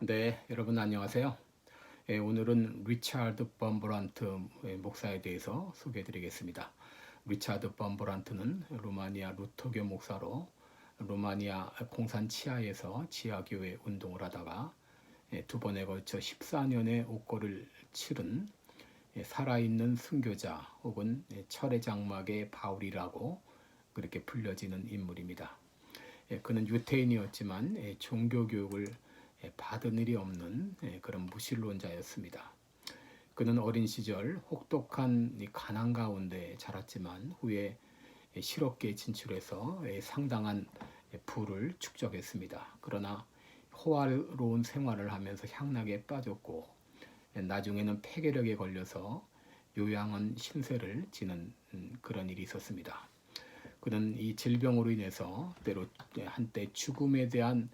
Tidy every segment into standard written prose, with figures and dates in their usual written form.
네, 여러분 안녕하세요. 오늘은 리차드 범브란트 목사에 대해서 소개해 드리겠습니다. 리차드 범브란트는 루마니아 루터교 목사로 루마니아 공산 치하에서 지하교회 운동을 하다가 두 번에 걸쳐 14년의 옥고를 치른 살아있는 순교자 혹은 철의 장막의 바울이라고 그렇게 불려지는 인물입니다. 그는 유태인이었지만 종교 교육을 받은 일이 없는 그런 무신론자였습니다. 그는 어린 시절 혹독한 가난 가운데 자랐지만 후에 실업계에 진출해서 상당한 부를 축적했습니다. 그러나 호화로운 생활을 하면서 향락에 빠졌고 나중에는 폐결핵에 걸려서 요양원 신세를 지는 그런 일이 있었습니다. 그는 이 질병으로 인해서 때로 한때 죽음에 대한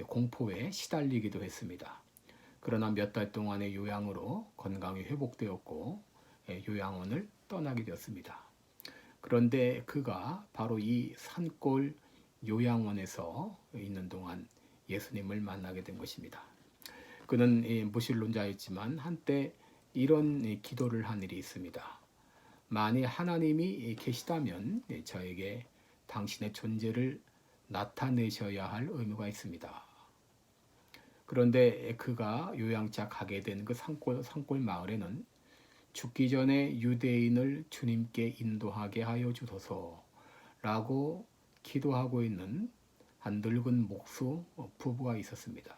공포에 시달리기도 했습니다. 그러나 몇 달 동안의 요양으로 건강이 회복되었고 요양원을 떠나게 되었습니다. 그런데 그가 바로 이 산골 요양원에서 있는 동안 예수님을 만나게 된 것입니다. 그는 무신론자였지만 한때 이런 기도를 한 일이 있습니다. 만일 하나님이 계시다면 저에게 당신의 존재를 나타내셔야 할 의무가 있습니다. 그런데 그가 요양차 가게 된 그 산골 마을에는 죽기 전에 유대인을 주님께 인도하게 하여 주소서라고 기도하고 있는 한 늙은 목수 부부가 있었습니다.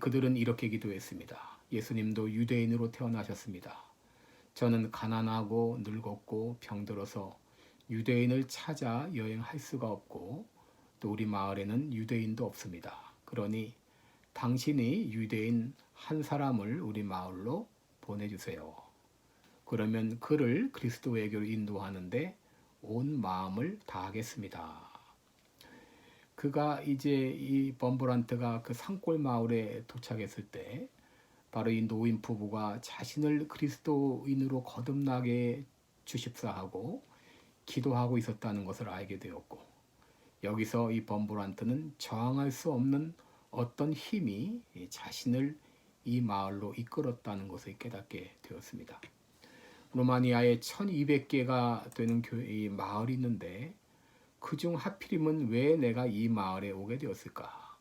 그들은 이렇게 기도했습니다. 예수님도 유대인으로 태어나셨습니다. 저는 가난하고 늙었고 병들어서 유대인을 찾아 여행할 수가 없고 또 우리 마을에는 유대인도 없습니다. 그러니 당신이 유대인 한 사람을 우리 마을로 보내주세요. 그러면 그를 그리스도에게로 인도하는데 온 마음을 다하겠습니다. 그가 이제 이 범브란트가 그 산골 마을에 도착했을 때 바로 이 노인 부부가 자신을 그리스도인으로 거듭나게 주십사 하고 기도하고 있었다는 것을 알게 되었고, 여기서 이 범브란트는 저항할 수 없는 어떤 힘이 자신을 이 마을로 이끌었다는 것을 깨닫게 되었습니다. 루마니아에 1200개가 되는 이 마을이 있는데 그중 하필이면 왜 내가 이 마을에 오게 되었을까?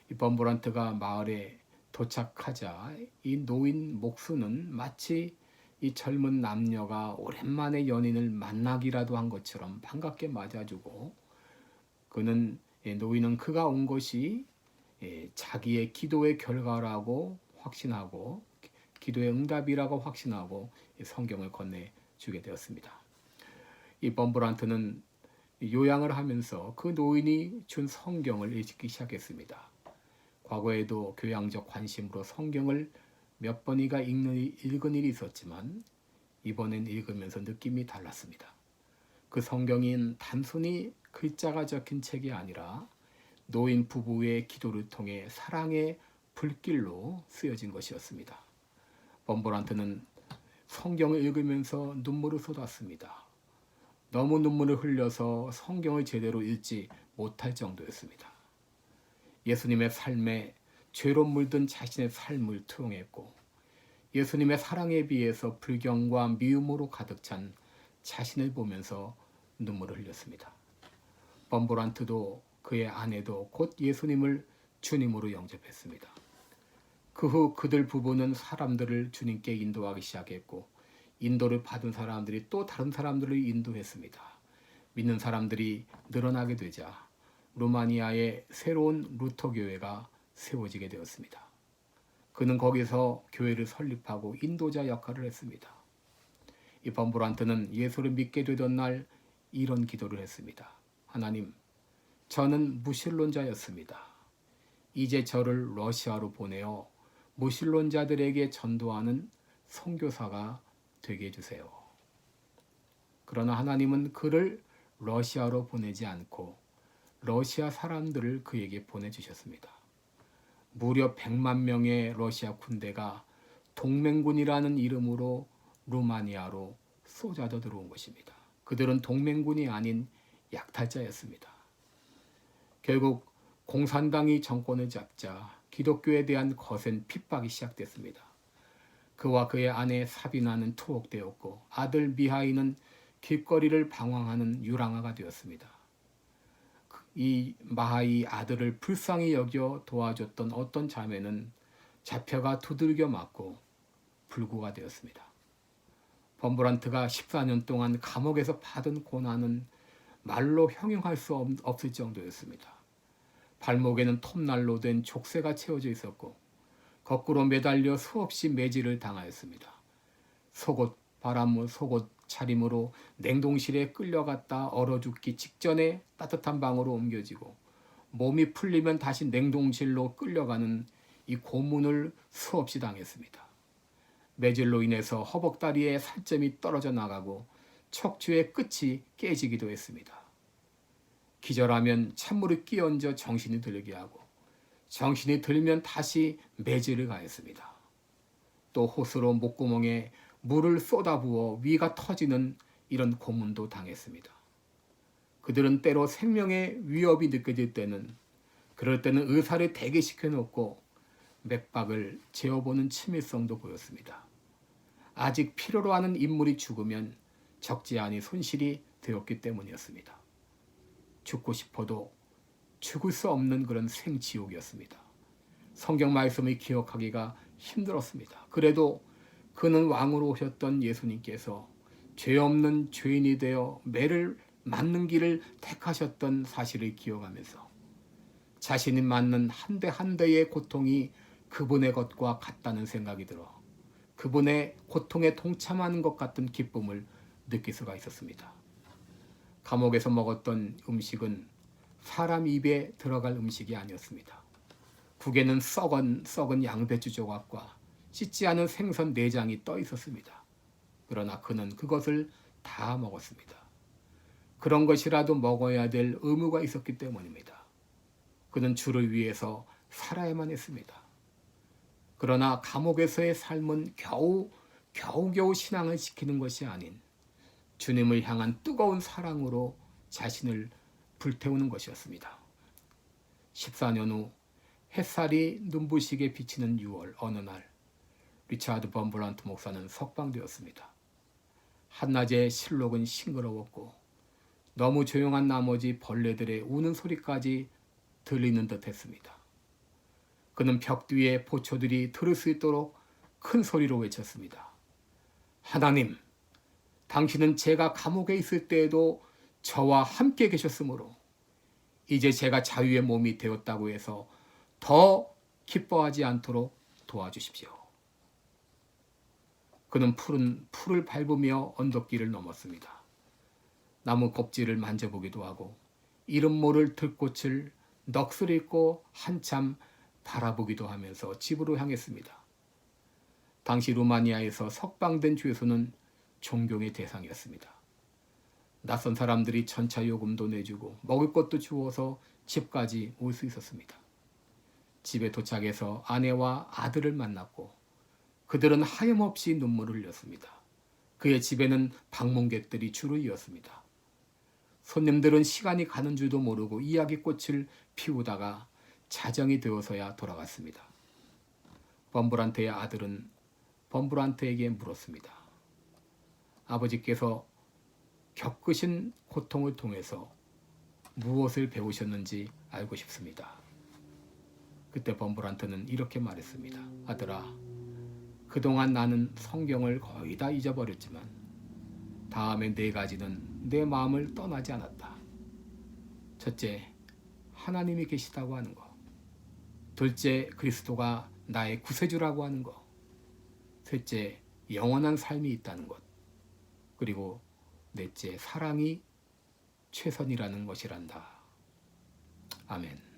이 범브란트가 마을에 도착하자 이 노인 목수는 마치 이 젊은 남녀가 오랜만에 연인을 만나기라도 한 것처럼 반갑게 맞아주고, 그는 노인은 그가 온 것이 자기의 기도의 결과라고 확신하고 기도의 응답이라고 확신하고 성경을 건네주게 되었습니다. 이 범브란트는 요양을 하면서 그 노인이 준 성경을 읽기 시작했습니다. 과거에도 교양적 관심으로 성경을 몇 번이가 읽은 일이 있었지만 이번엔 읽으면서 느낌이 달랐습니다. 그 성경인 단순히 글자가 적힌 책이 아니라 노인 부부의 기도를 통해 사랑의 불길로 쓰여진 것이었습니다. 범브란트는 성경을 읽으면서 눈물을 쏟았습니다. 너무 눈물을 흘려서 성경을 제대로 읽지 못할 정도였습니다. 예수님의 삶에 죄로 물든 자신의 삶을 투영했고, 예수님의 사랑에 비해서 불경과 미움으로 가득 찬 자신을 보면서 눈물을 흘렸습니다. 범브란트도 그의 아내도 곧 예수님을 주님으로 영접했습니다. 그 후 그들 부부는 사람들을 주님께 인도하기 시작했고, 인도를 받은 사람들이 또 다른 사람들을 인도했습니다. 믿는 사람들이 늘어나게 되자 루마니아의 새로운 루터 교회가 세워지게 되었습니다. 그는 거기서 교회를 설립하고 인도자 역할을 했습니다. 이 범브란트는 예수를 믿게 되던 날 이런 기도를 했습니다. 하나님, 저는 무신론자였습니다. 이제 저를 러시아로 보내어 무신론자들에게 전도하는 선교사가 되게 해주세요. 그러나 하나님은 그를 러시아로 보내지 않고 러시아 사람들을 그에게 보내주셨습니다. 무려 100만 명의 러시아 군대가 동맹군이라는 이름으로 루마니아로 쏟아져 들어온 것입니다. 그들은 동맹군이 아닌 약탈자였습니다. 결국 공산당이 정권을 잡자 기독교에 대한 거센 핍박이 시작됐습니다. 그와 그의 아내 사비나는 투옥되었고 아들 미하이는 길거리를 방황하는 유랑아가 되었습니다. 이 마하이 아들을 불쌍히 여겨 도와줬던 어떤 자매는 잡혀가 두들겨 맞고 불구가 되었습니다. 범브란트가 14년 동안 감옥에서 받은 고난은 말로 형용할 수 없을 정도였습니다. 발목에는 톱날로 된 족쇄가 채워져 있었고 거꾸로 매달려 수없이 매질을 당하였습니다. 속옷 차림으로 냉동실에 끌려갔다 얼어 죽기 직전에 따뜻한 방으로 옮겨지고 몸이 풀리면 다시 냉동실로 끌려가는 이 고문을 수없이 당했습니다. 매질로 인해서 허벅다리에 살점이 떨어져 나가고 척추의 끝이 깨지기도 했습니다. 기절하면 찬물을 끼얹어 정신이 들게 하고 정신이 들면 다시 매질을 가했습니다. 또 호스로 목구멍에 물을 쏟아부어 위가 터지는 이런 고문도 당했습니다. 그들은 때로 생명의 위협이 느껴질 때는 그럴 때는 의사를 대기시켜 놓고 맥박을 재어보는 치밀성도 보였습니다. 아직 필요로 하는 인물이 죽으면 적지 않은 손실이 되었기 때문이었습니다. 죽고 싶어도 죽을 수 없는 그런 생지옥이었습니다. 성경 말씀을 기억하기가 힘들었습니다. 그래도 그는 왕으로 오셨던 예수님께서 죄 없는 죄인이 되어 매를 맞는 길을 택하셨던 사실을 기억하면서 자신이 맞는 한 대 한 대의 고통이 그분의 것과 같다는 생각이 들어 그분의 고통에 동참하는 것 같은 기쁨을 느낄 수가 있었습니다. 감옥에서 먹었던 음식은 사람 입에 들어갈 음식이 아니었습니다. 국에는 썩은 양배추 조각과 씻지 않은 생선 내장이 떠 있었습니다. 그러나 그는 그것을 다 먹었습니다. 그런 것이라도 먹어야 될 의무가 있었기 때문입니다. 그는 주를 위해서 살아야만 했습니다. 그러나 감옥에서의 삶은 겨우 신앙을 지키는 것이 아닌 주님을 향한 뜨거운 사랑으로 자신을 불태우는 것이었습니다. 14년 후 햇살이 눈부시게 비치는 6월 어느 날 리차드 범브란트 목사는 석방되었습니다. 한낮에 실록은 싱그러웠고 너무 조용한 나머지 벌레들의 우는 소리까지 들리는 듯했습니다. 그는 벽 뒤에 보초들이 들을 수 있도록 큰 소리로 외쳤습니다. 하나님, 당신은 제가 감옥에 있을 때에도 저와 함께 계셨으므로 이제 제가 자유의 몸이 되었다고 해서 더 기뻐하지 않도록 도와주십시오. 그는 풀을 밟으며 언덕길을 넘었습니다. 나무 껍질을 만져보기도 하고 이름 모를 들꽃을 넋을 잃고 한참 바라보기도 하면서 집으로 향했습니다. 당시 루마니아에서 석방된 죄수는 존경의 대상이었습니다. 낯선 사람들이 전차 요금도 내주고 먹을 것도 주어서 집까지 올 수 있었습니다. 집에 도착해서 아내와 아들을 만났고 그들은 하염없이 눈물을 흘렸습니다. 그의 집에는 방문객들이 줄을 이었습니다. 손님들은 시간이 가는 줄도 모르고 이야기꽃을 피우다가 자정이 되어서야 돌아갔습니다. 범브란트의 아들은 범브란트에게 물었습니다. 아버지께서 겪으신 고통을 통해서 무엇을 배우셨는지 알고 싶습니다. 그때 범브란트는 이렇게 말했습니다. 아들아, 그동안 나는 성경을 거의 다 잊어버렸지만 다음에 4가지는 내 마음을 떠나지 않았다. 첫째, 하나님이 계시다고 하는 것. 둘째, 그리스도가 나의 구세주라고 하는 것. 셋째, 영원한 삶이 있다는 것. 그리고 넷째, 사랑이 최선이라는 것이란다. 아멘.